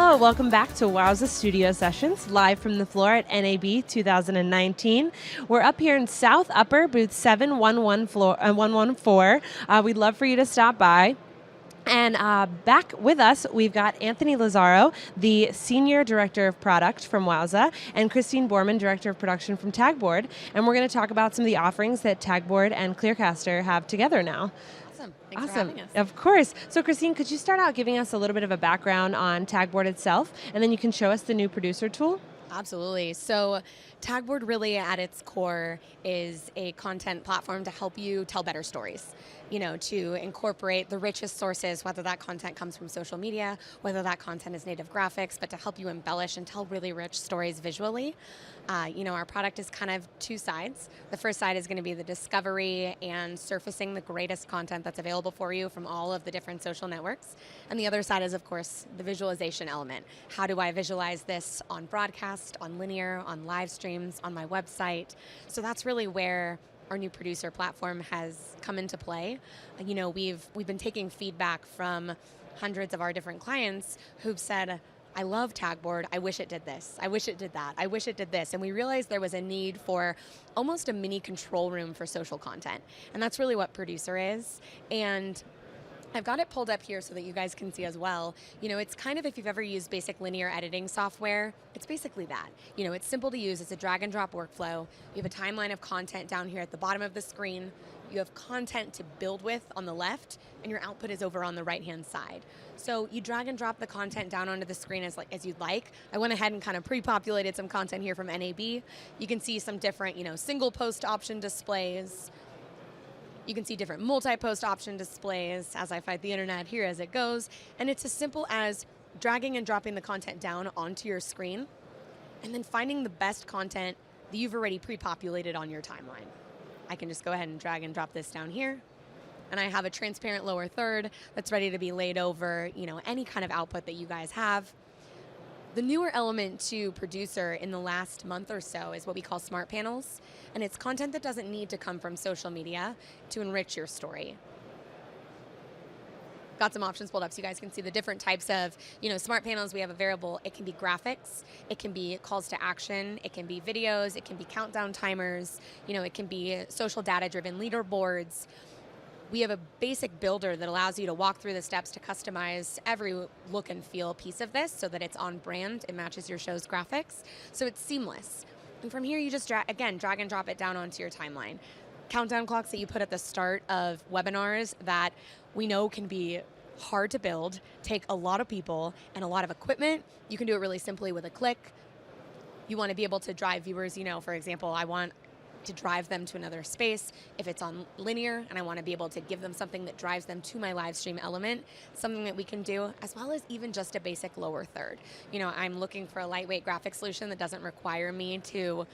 Hello, welcome back to Wowza Studio Sessions, live from the floor at NAB 2019. We're up here in South Upper, booth 114. We'd love for you to stop by. And back with us, we've got Anthony Lazaro, the Senior Director of Product from Wowza, and Christine Borrmann, Director of Production from Tagboard. And we're going to talk about some of the offerings that Tagboard and Clearcaster have together now. Thanks for having us. Of course. So Christine, could you start out giving us a little bit of a background on Tagboard itself, and then you can show us the new producer tool? Absolutely. So Tagboard really at its core is a content platform to help you tell better stories. You know, to incorporate the richest sources, whether that content comes from social media, whether that content is native graphics, but to help you embellish and tell really rich stories visually. Our product is kind of two sides. The first side is going to be the discovery and surfacing the greatest content that's available for you from all of the different social networks. And the other side is, of course, the visualization element. How do I visualize this on broadcast, on linear, on live streams, on my website? So that's really where our new producer platform has come into play. We've been taking feedback from hundreds of our different clients who've said, I love Tagboard, I wish it did this, I wish it did that, I wish it did this. And we realized there was a need for almost a mini control room for social content. And that's really what Producer is. And I've got it pulled up here so that you guys can see as well. It's kind of, if you've ever used basic linear editing software, it's basically that. It's simple to use. It's a drag and drop workflow. You have a timeline of content down here at the bottom of the screen. You have content to build with on the left, and your output is over on the right-hand side. So you drag and drop the content down onto the screen as you'd like. I went ahead and kind of pre-populated some content here from NAB. You can see some different, single post option displays. You can see different multi-post option displays as I fight the internet here as it goes. And it's as simple as dragging and dropping the content down onto your screen and then finding the best content that you've already pre-populated on your timeline. I can just go ahead and drag and drop this down here. And I have a transparent lower third that's ready to be laid over, any kind of output that you guys have. The newer element to Producer in the last month or so is what we call smart panels. And it's content that doesn't need to come from social media to enrich your story. Got some options pulled up so you guys can see the different types of, smart panels. We have a variable. It can be graphics. It can be calls to action. It can be videos. It can be countdown timers. It can be social data-driven leaderboards. We have a basic builder that allows you to walk through the steps to customize every look and feel piece of this so that it's on brand. It matches your show's graphics. So it's seamless. And from here, you just drag and drop it down onto your timeline. Countdown clocks that you put at the start of webinars that we know can be hard to build, take a lot of people and a lot of equipment. You can do it really simply with a click. You want to be able to drive viewers, for example, I want to drive them to another space. If it's on linear and I want to be able to give them something that drives them to my live stream element, something that we can do, as well as even just a basic lower third. I'm looking for a lightweight graphic solution that doesn't require me to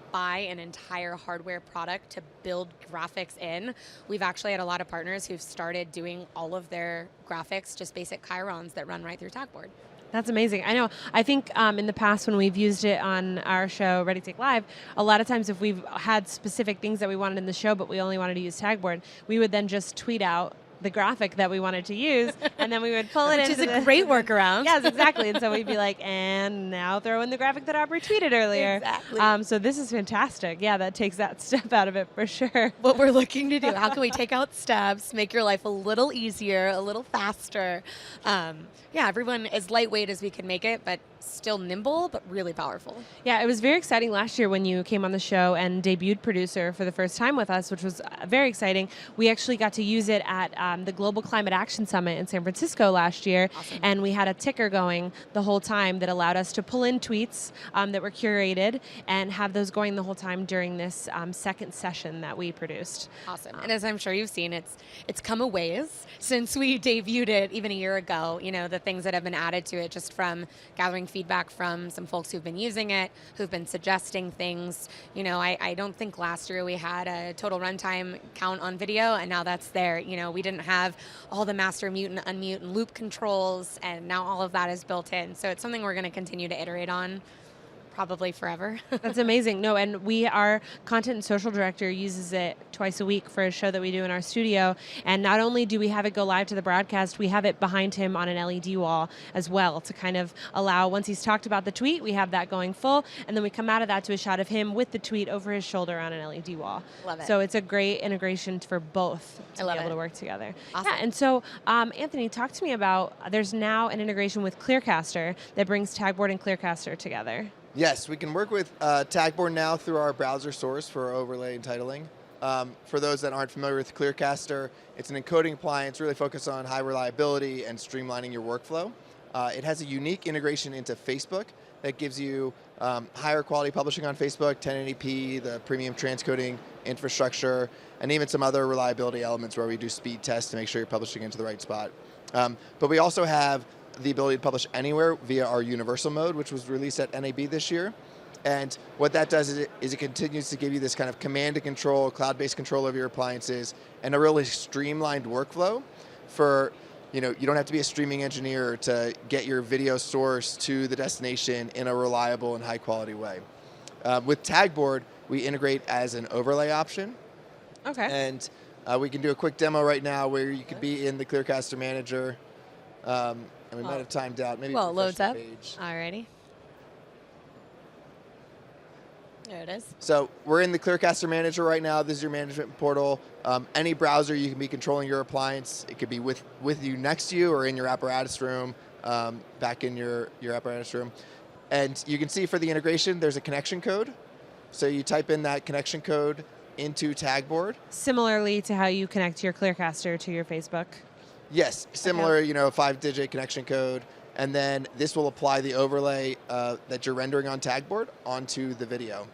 buy an entire hardware product to build graphics in. We've actually had a lot of partners who've started doing all of their graphics, just basic chyrons that run right through Tagboard. That's amazing. I know. I think in the past when we've used it on our show, Ready Take Live, a lot of times if we've had specific things that we wanted in the show but we only wanted to use Tagboard, we would then just tweet out the graphic that we wanted to use, and then we would pull it in. Which is a great workaround. Yes, exactly. And so we'd be like, and now throw in the graphic that Aubrey tweeted earlier. Exactly. So this is fantastic. Yeah, that takes that step out of it for sure. What we're looking to do, how can we take out steps, make your life a little easier, a little faster? Everyone as lightweight as we can make it, but still nimble, but really powerful. Yeah, it was very exciting last year when you came on the show and debuted Producer for the first time with us, which was very exciting. We actually got to use it at the Global Climate Action Summit in San Francisco last year. Awesome. And we had a ticker going the whole time that allowed us to pull in tweets that were curated and have those going the whole time during this second session that we produced. Awesome. And as I'm sure you've seen, it's come a ways since we debuted it even a year ago. The things that have been added to it just from gathering feedback from some folks who've been using it, who've been suggesting things. I don't think last year we had a total runtime count on video, and now that's there. We didn't have all the master mute and unmute and loop controls, and now all of that is built in. So it's something we're going to continue to iterate on probably forever. That's amazing. No, and our content and social director uses it twice a week for a show that we do in our studio. And not only do we have it go live to the broadcast, we have it behind him on an LED wall as well to kind of allow, once he's talked about the tweet, we have that going full. And then we come out of that to a shot of him with the tweet over his shoulder on an LED wall. Love it. So it's a great integration for both to be able to work together. Awesome. Yeah, and so Anthony, talk to me about, there's now an integration with Clearcaster that brings Tagboard and Clearcaster together. Yes, we can work with Tagboard now through our browser source for overlay and titling. For those that aren't familiar with Clearcaster, it's an encoding appliance really focused on high reliability and streamlining your workflow. It has a unique integration into Facebook that gives you higher quality publishing on Facebook, 1080p, the premium transcoding infrastructure, and even some other reliability elements where we do speed tests to make sure you're publishing into the right spot. But we also have the ability to publish anywhere via our universal mode, which was released at NAB this year. And what that does is it continues to give you this kind of command and control, cloud-based control of your appliances, and a really streamlined workflow for, you don't have to be a streaming engineer to get your video source to the destination in a reliable and high-quality way. With Tagboard, we integrate as an overlay option. Okay. And we can do a quick demo right now where you could be in the Clearcaster Manager. And we might have timed out. Maybe well, it loads up. Page. Alrighty. There it is. So we're in the Clearcaster Manager right now. This is your management portal. Any browser, you can be controlling your appliance. It could be with you, next to you, or in your apparatus room, back in your apparatus room. And you can see for the integration, there's a connection code. So you type in that connection code into Tagboard. Similarly to how you connect your Clearcaster to your Facebook. Yes, similar, 5-digit connection code. And then this will apply the overlay that you're rendering on Tagboard onto the video.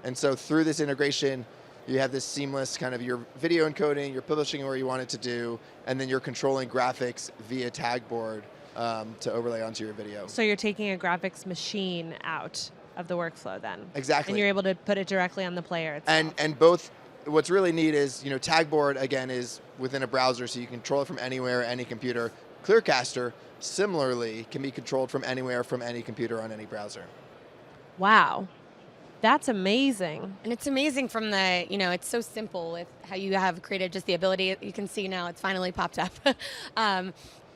And so through this integration, you have this seamless kind of your video encoding, you're publishing where you want it to do, and then you're controlling graphics via Tagboard to overlay onto your video. So you're taking a graphics machine out of the workflow then. Exactly. And you're able to put it directly on the player itself. And both, what's really neat is, Tagboard, again, is within a browser, so you can control it from anywhere, any computer. Clearcaster, similarly, can be controlled from anywhere, from any computer on any browser. Wow. That's amazing. And it's amazing from the, it's so simple with how you have created just the ability, you can see now it's finally popped up.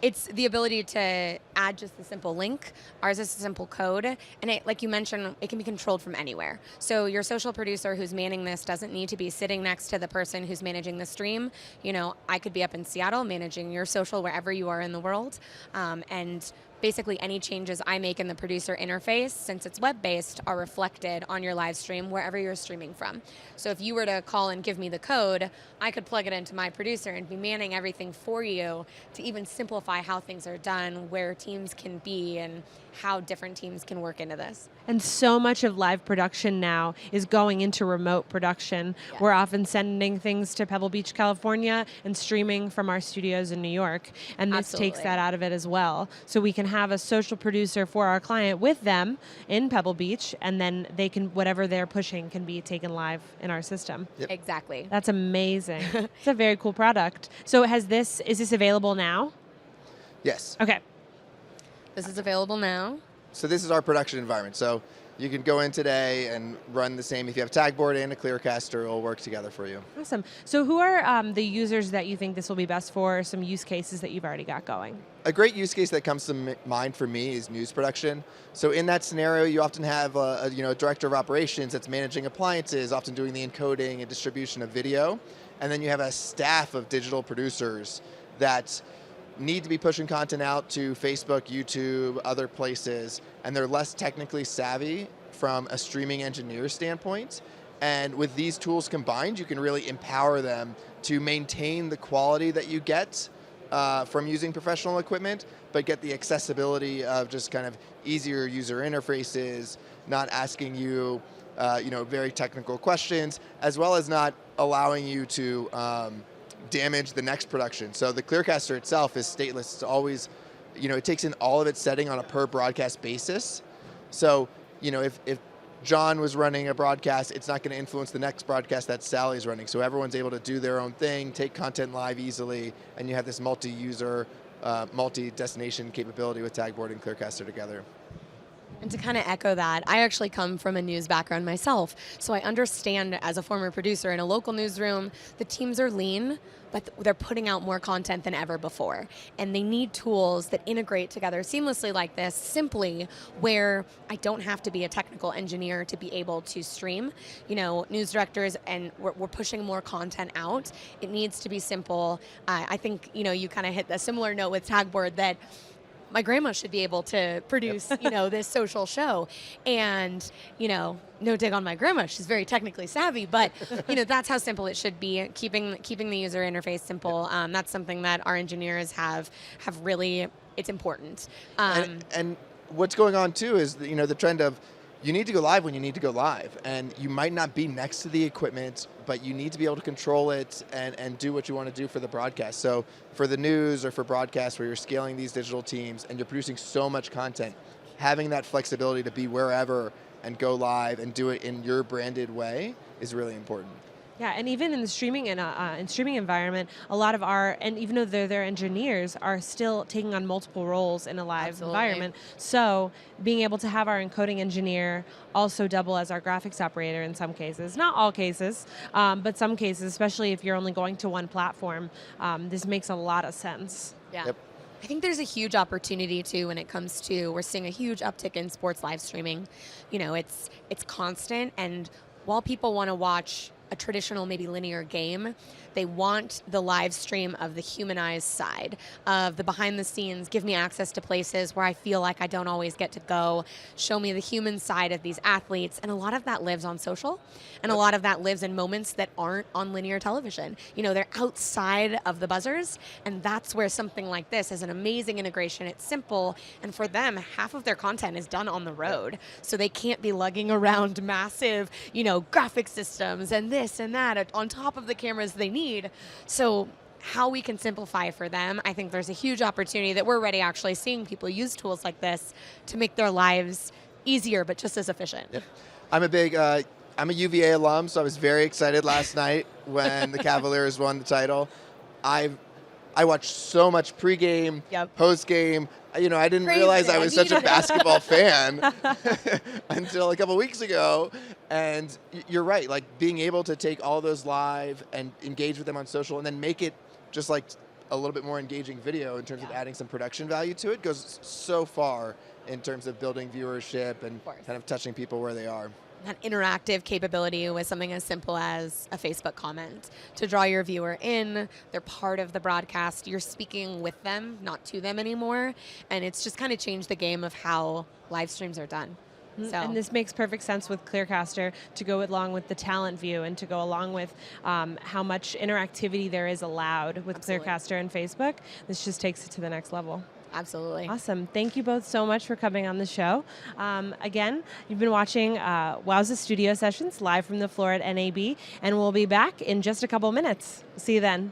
It's the ability to add just a simple link. Ours is a simple code. And it, like you mentioned, it can be controlled from anywhere. So your social producer who's manning this doesn't need to be sitting next to the person who's managing the stream. I could be up in Seattle managing your social wherever you are in the world. And basically any changes I make in the producer interface, since it's web-based, are reflected on your live stream wherever you're streaming from. So if you were to call and give me the code, I could plug it into my producer and be manning everything for you to even simplify how things are done, where teams can be, and how different teams can work into this. And so much of live production now is going into remote production. Yeah. We're often sending things to Pebble Beach, California, and streaming from our studios in New York. And this takes that out of it as well. So we can have a social producer for our client with them in Pebble Beach, and then they can, whatever they're pushing can be taken live in our system. Yep. Exactly. That's amazing. It's a very cool product. So is this available now? Yes. Okay. This is available now. So this is our production environment. So you can go in today and run the same. If you have Tagboard and a Clearcaster, it will work together for you. Awesome. So who are the users that you think this will be best for, some use cases that you've already got going? A great use case that comes to mind for me is news production. So in that scenario, you often have a director of operations that's managing appliances, often doing the encoding and distribution of video. And then you have a staff of digital producers that need to be pushing content out to Facebook, YouTube, other places, and they're less technically savvy from a streaming engineer standpoint. And with these tools combined, you can really empower them to maintain the quality that you get from using professional equipment, but get the accessibility of just kind of easier user interfaces, not asking you, very technical questions, as well as not allowing you to damage the next production. So the Clearcaster itself is stateless. It's always, it takes in all of its setting on a per broadcast basis. So, if John was running a broadcast, it's not going to influence the next broadcast that Sally's running. So everyone's able to do their own thing, take content live easily, and you have this multi-user, multi-destination capability with Tagboard and Clearcaster together. And to kind of echo that, I actually come from a news background myself. So I understand as a former producer in a local newsroom, the teams are lean, but they're putting out more content than ever before. And they need tools that integrate together seamlessly like this, simply where I don't have to be a technical engineer to be able to stream. You know, news directors, and we're pushing more content out. It needs to be simple. I think, you know, you kind of hit a similar note with Tagboard that my grandma should be able to produce, you know, this social show. And, you know, no dig on my grandma, she's very technically savvy, but, you know, that's how simple it should be, keeping the user interface simple. That's something that our engineers have really, it's important. And what's going on too is, you know, the trend of you need to go live when you need to go live, and you might not be next to the equipment, but you need to be able to control it and do what you want to do for the broadcast. So for the news or for broadcast where you're scaling these digital teams and you're producing so much content, having that flexibility to be wherever and go live and do it in your branded way is really important. Yeah, and even in the streaming and streaming environment, a lot of and even though they're engineers, are still taking on multiple roles in a live environment. So being able to have our encoding engineer also double as our graphics operator in some cases, not all cases, but some cases, especially if you're only going to one platform, this makes a lot of sense. Yeah. Yep. I think there's a huge opportunity too when it comes to, we're seeing a huge uptick in sports live streaming. You know, it's constant, and while people want to watch a traditional, maybe linear game, they want the live stream of the humanized side, of the behind the scenes, give me access to places where I feel like I don't always get to go, show me the human side of these athletes. And a lot of that lives on social, and a lot of that lives in moments that aren't on linear television. You know, they're outside of the buzzers, and that's where something like this is an amazing integration. It's simple, and for them, half of their content is done on the road. So they can't be lugging around massive, you know, graphic systems and this and that on top of the cameras they need. So how we can simplify for them, I think there's a huge opportunity that we're already actually seeing people use tools like this to make their lives easier, but just as efficient. Yep. I'm a UVA alum, so I was very excited last night when the Cavaliers won the title. I watched so much pregame, postgame. You know, I didn't realize I was such a basketball fan until a couple weeks ago. And you're right, like being able to take all those live and engage with them on social and then make it just like a little bit more engaging video in terms of adding some production value to it goes so far in terms of building viewership and kind of touching people where they are. That interactive capability with something as simple as a Facebook comment to draw your viewer in. They're part of the broadcast. You're speaking with them, not to them anymore. And it's just kind of changed the game of how live streams are done. So. And this makes perfect sense with Clearcaster to go along with the talent view and to go along with how much interactivity there is allowed with Clearcaster and Facebook. This just takes it to the next level. Absolutely. Awesome. Thank you both so much for coming on the show. Again, you've been watching Wowza Studio Sessions live from the floor at NAB, and we'll be back in just a couple minutes. See you then.